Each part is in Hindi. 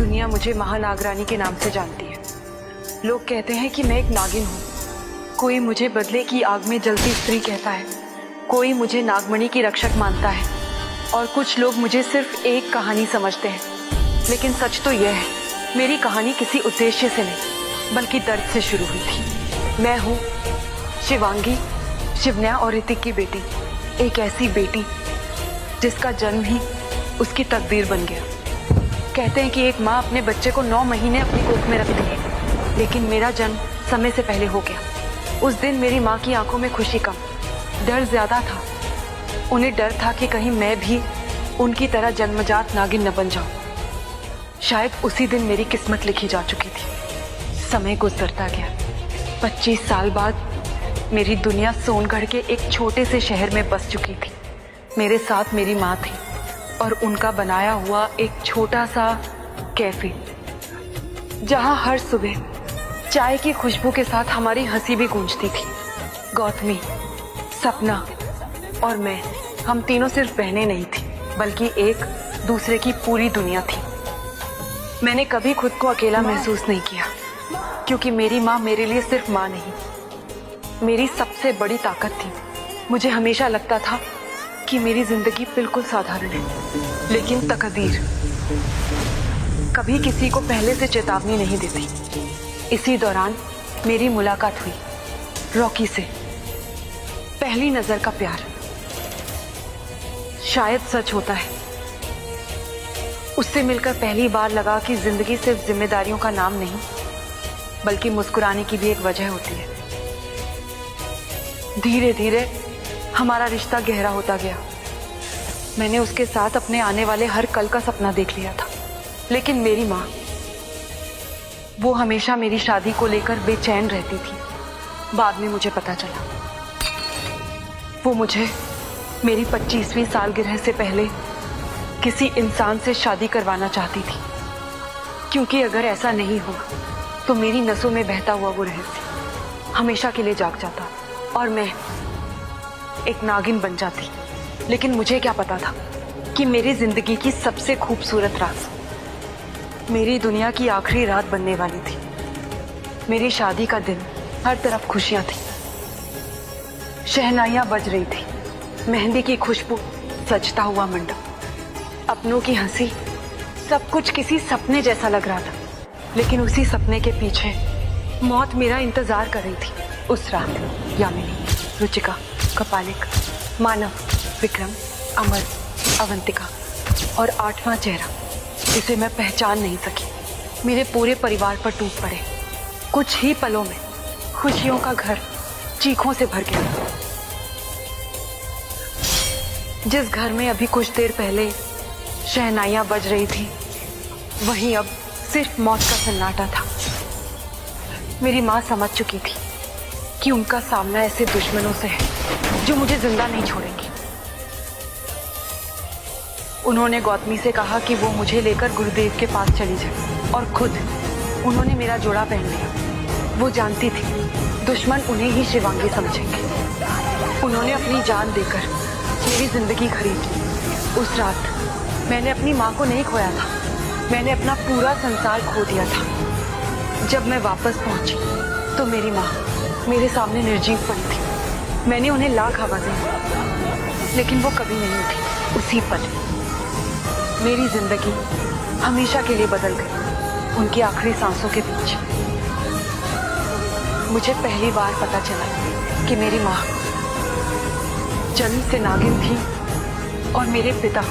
दुनिया मुझे महानागरानी के नाम से जानती है। लोग कहते हैं कि मैं एक नागिन हूँ। कोई मुझे बदले की आग में जलती स्त्री कहता है, कोई मुझे नागमणि की रक्षक मानता है, और कुछ लोग मुझे सिर्फ एक कहानी समझते हैं। लेकिन सच तो यह है, मेरी कहानी किसी उद्देश्य से नहीं बल्कि दर्द से शुरू हुई थी। मैं हूँ शिवांगी, शिवन्या और ऋतिक की बेटी। एक ऐसी बेटी जिसका जन्म ही उसकी तकदीर बन गया। कहते हैं कि एक माँ अपने बच्चे को 9 महीने अपनी कोख में रखती है, लेकिन मेरा जन्म समय से पहले हो गया। उस दिन मेरी माँ की आंखों में खुशी कम, डर ज्यादा था। उन्हें डर था कि कहीं मैं भी उनकी तरह जन्मजात नागिन न बन जाऊं। शायद उसी दिन मेरी किस्मत लिखी जा चुकी थी। समय गुजरता गया। 25 साल बाद मेरी दुनिया सोनगढ़ के एक छोटे से शहर में बस चुकी थी। मेरे साथ मेरी माँ थी और उनका बनाया हुआ एक छोटा सा कैफे, जहां हर सुबह चाय की खुशबू के साथ हमारी हंसी भी गूंजती थी। गौतमी, सपना और मैं, हम तीनों सिर्फ बहनें नहीं थी बल्कि एक दूसरे की पूरी दुनिया थी। मैंने कभी खुद को अकेला महसूस नहीं किया, क्योंकि मेरी माँ मेरे लिए सिर्फ माँ नहीं, मेरी सबसे बड़ी ताकत थी। मुझे हमेशा लगता था कि मेरी जिंदगी बिल्कुल साधारण है, लेकिन तकदीर कभी किसी को पहले से चेतावनी नहीं देती। इसी दौरान मेरी मुलाकात हुई रॉकी से। पहली नजर का प्यार शायद सच होता है। उससे मिलकर पहली बार लगा कि जिंदगी सिर्फ जिम्मेदारियों का नाम नहीं बल्कि मुस्कुराने की भी एक वजह होती है। धीरे धीरे हमारा रिश्ता गहरा होता गया। मैंने उसके साथ अपने आने वाले हर कल का सपना देख लिया था, लेकिन मेरी माँ, वो हमेशा मेरी शादी को लेकर बेचैन रहती थी। बाद में मुझे पता चला वो मुझे मेरी 25वीं सालगिरह से पहले किसी इंसान से शादी करवाना चाहती थी, क्योंकि अगर ऐसा नहीं हुआ तो मेरी नसों में बहता हुआ वो रहस्य हमेशा के लिए जाग जाता और मैं एक नागिन बन जाती। लेकिन मुझे क्या पता था कि मेरी जिंदगी की सबसे खूबसूरत रात मेरी दुनिया की आखिरी रात बनने वाली थी। मेरी शादी का दिन, हर तरफ खुशियां थी, शहनाइयां बज रही थी, मेहंदी की खुशबू, सजता हुआ मंडप, अपनों की हंसी, सब कुछ किसी सपने जैसा लग रहा था। लेकिन उसी सपने के पीछे मौत मेरा इंतजार कर रही थी। उस रात यामिनी, रुचिका, कपालिक, मानव, विक्रम, अमर, अवंतिका और 8वां चेहरा, जिसे मैं पहचान नहीं सकी, मेरे पूरे परिवार पर टूट पड़े। कुछ ही पलों में खुशियों का घर चीखों से भर गया। जिस घर में अभी कुछ देर पहले शहनाइयां बज रही थी, वहीं अब सिर्फ मौत का सन्नाटा था। मेरी माँ समझ चुकी थी कि उनका सामना ऐसे दुश्मनों से है जो मुझे जिंदा नहीं छोड़ेंगे। उन्होंने गौतमी से कहा कि वो मुझे लेकर गुरुदेव के पास चली जाए, और खुद उन्होंने मेरा जोड़ा पहन लिया। वो जानती थी दुश्मन उन्हें ही शिवांगी समझेंगे। उन्होंने अपनी जान देकर मेरी जिंदगी खरीद ली। उस रात मैंने अपनी माँ को नहीं खोया था, मैंने अपना पूरा संसार खो दिया था। जब मैं वापस पहुंची तो मेरी माँ मेरे सामने निर्जीव पड़ी थी। मैंने उन्हें लाख आवाजें दी, लेकिन वो कभी नहीं उठी। उसी पल मेरी जिंदगी हमेशा के लिए बदल गई। उनकी आखिरी सांसों के बीच मुझे पहली बार पता चला कि मेरी माँ जन्म से नागिन थी और मेरे पिता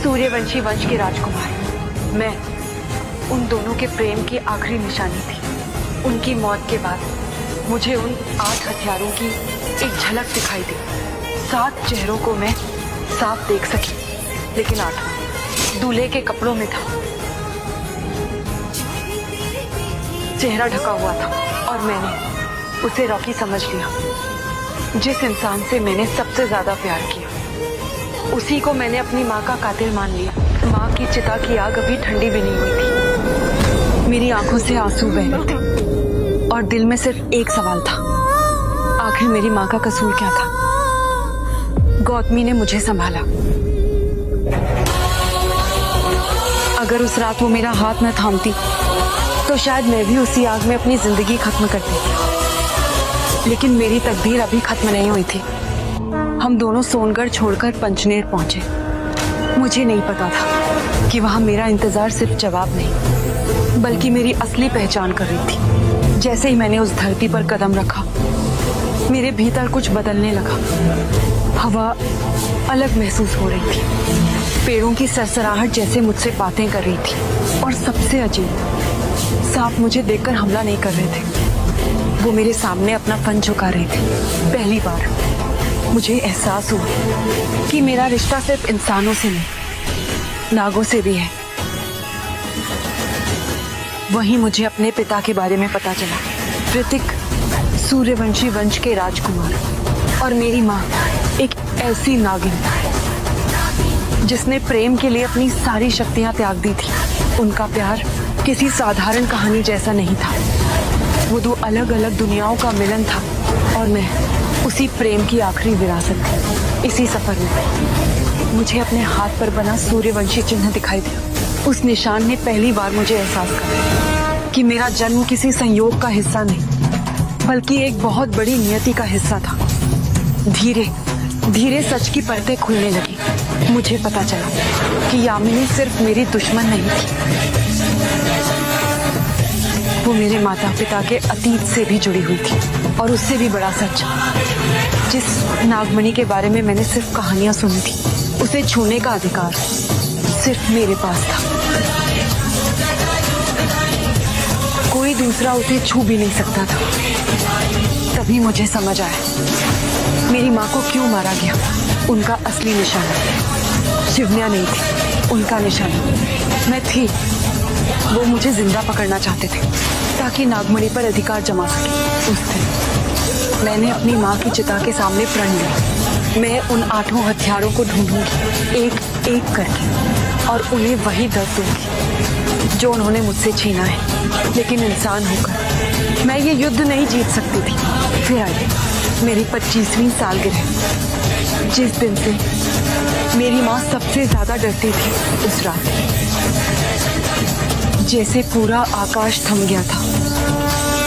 सूर्यवंशी वंश के राजकुमार। मैं उन दोनों के प्रेम की आखिरी निशानी थी। उनकी मौत के बाद मुझे उन 8 हथियारों की एक झलक दिखाई दी। 7 चेहरों को मैं साफ देख सकी, लेकिन 8वां दूल्हे के कपड़ों में था। चेहरा ढका हुआ था और मैंने उसे रॉकी समझ लिया। जिस इंसान से मैंने सबसे ज्यादा प्यार किया, उसी को मैंने अपनी माँ का कातिल मान लिया। माँ की चिता की आग अभी ठंडी भी नहीं हुई थी। मेरी आंखों से आंसू बह रहे थे और दिल में सिर्फ एक सवाल था, आखिर मेरी माँ का कसूर क्या था? गौतमी ने मुझे संभाला। अगर उस रात वो मेरा हाथ न थामती तो शायद मैं भी उसी आग में अपनी जिंदगी खत्म कर देती। लेकिन मेरी तकदीर अभी खत्म नहीं हुई थी। हम दोनों सोनगढ़ छोड़कर पंचनेर पहुंचे। मुझे नहीं पता था कि वहां मेरा इंतजार सिर्फ जवाब नहीं बल्कि मेरी असली पहचान कर रही थी। जैसे ही मैंने उस धरती पर कदम रखा मेरे भीतर कुछ बदलने लगा। हवा अलग महसूस हो रही थी, पेड़ों की सरसराहट जैसे मुझसे बातें कर रही थी और सबसे अजीब, सांप मुझे देखकर हमला नहीं कर रहे थे, वो मेरे सामने अपना फन झुका रहे थे। पहली बार मुझे एहसास हुआ कि मेरा रिश्ता सिर्फ इंसानों से नहीं नागों से भी है। वहीं मुझे अपने पिता के बारे में पता चला। ऋतिक सूर्यवंशी वंश के राजकुमार और मेरी माँ एक ऐसी नागिन जिसने प्रेम के लिए अपनी सारी शक्तियां त्याग दी थी। उनका प्यार किसी साधारण कहानी जैसा नहीं था, वो दो अलग अलग दुनियाओं का मिलन था और मैं उसी प्रेम की आखिरी विरासत थी। इसी सफर में मुझे अपने हाथ पर बना सूर्यवंशी चिन्ह दिखाई दिया। उस निशान ने पहली बार मुझे एहसास कराया कि मेरा जन्म किसी संयोग का हिस्सा नहीं बल्कि एक बहुत बड़ी नियति का हिस्सा था। धीरे धीरे सच की परतें खुलने लगी। मुझे पता चला कि यामिनी सिर्फ मेरी दुश्मन नहीं थी, वो मेरे माता पिता के अतीत से भी जुड़ी हुई थी। और उससे भी बड़ा सच, जिस नागमणि के बारे में मैंने सिर्फ कहानियां सुनी थी, उसे छूने का अधिकार सिर्फ मेरे पास था। कोई दूसरा उसे छू भी नहीं सकता था। तभी मुझे समझ आया मेरी माँ को क्यों मारा गया। उनका असली निशाना शिवन्या नहीं थी, उनका निशाना मैं थी। वो मुझे जिंदा पकड़ना चाहते थे ताकि नागमणि पर अधिकार जमा सके। उस दिन मैंने अपनी माँ की चिता के सामने प्रण लिया, मैं उन 8 हथियारों को ढूंढूंगी एक एक करके और उन्हें वही दर्द दूंगी जो उन्होंने मुझसे छीना है। लेकिन इंसान होकर मैं ये युद्ध नहीं जीत सकती थी। फिर आई मेरी 25वीं सालगिरह, जिस दिन से मेरी माँ सबसे ज्यादा डरती थी। उस रात जैसे पूरा आकाश थम गया था,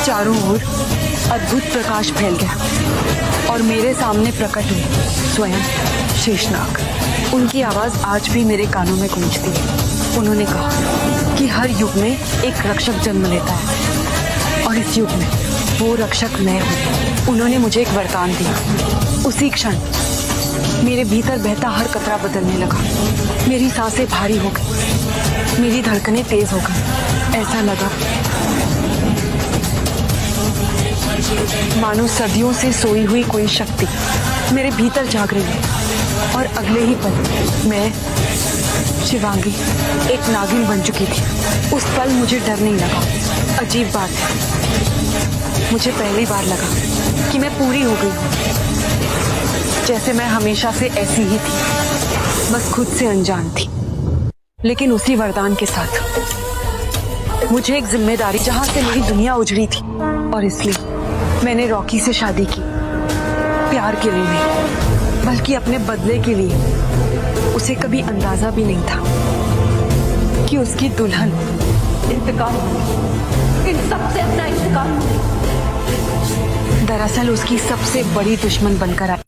चारों ओर अद्भुत प्रकाश फैल गया और मेरे सामने प्रकट हुई स्वयं शेषनाग। उनकी आवाज आज भी मेरे कानों में गूंजती है। उन्होंने कहा कि हर युग में एक रक्षक जन्म लेता है और इस युग में वो रक्षक मैं हूँ। उन्होंने मुझे एक वरदान दिया। उसी क्षण मेरे भीतर बहता हर कतरा बदलने लगा। मेरी सांसें भारी हो गई, मेरी धड़कनें तेज हो गई। ऐसा लगा मानो सदियों से सोई हुई कोई शक्ति मेरे भीतर जाग रही है। और अगले ही पल मैं शिवांगी एक नागिन बन चुकी थी। उस पल मुझे डर नहीं लगा। अजीब बात है, मुझे पहली बार लगा कि मैं पूरी हो गई हूँ, जैसे मैं हमेशा से ऐसी ही थी, बस खुद से अनजान थी। लेकिन उसी वरदान के साथ मुझे एक जिम्मेदारी, जहां से मेरी दुनिया उजड़ी थी। और इसलिए मैंने रॉकी से शादी की, प्यार के लिए नहीं बल्कि अपने बदले के लिए। उसे कभी अंदाजा भी नहीं था कि उसकी दुल्हन इंतकाम, इन सबसे अपना इंतकाम दरअसल उसकी सबसे बड़ी दुश्मन बनकर आई।